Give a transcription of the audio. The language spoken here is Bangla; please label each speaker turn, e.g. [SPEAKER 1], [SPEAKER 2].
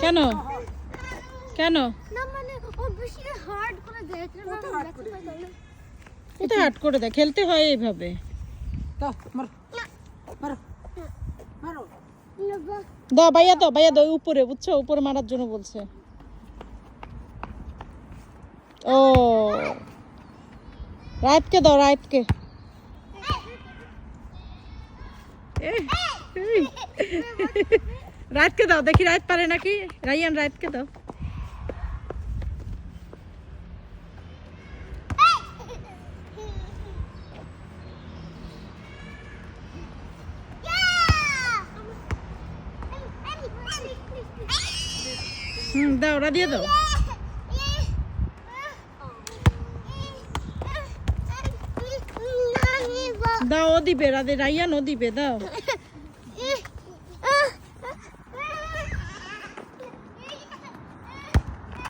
[SPEAKER 1] কেন কেন
[SPEAKER 2] না মানে ও বেশি হার্ড করে দেয় না
[SPEAKER 1] কোথায় হার্ড করে দেয় খেলতে হয় এইভাবে
[SPEAKER 3] দাও মারো মারো মারো
[SPEAKER 1] দাও ভাইয়া দাও উপরে বুঝছো উপরে মারার জন্য বলছে ও রাতকে দাও রাতকে রাতকে দাও দেখি রাত পারে নাকি রাইয়ান রাতকে দাও দাও ওরা দিয়ে দাও দাও ও দিবে রাইয়ান ও দিবে দাও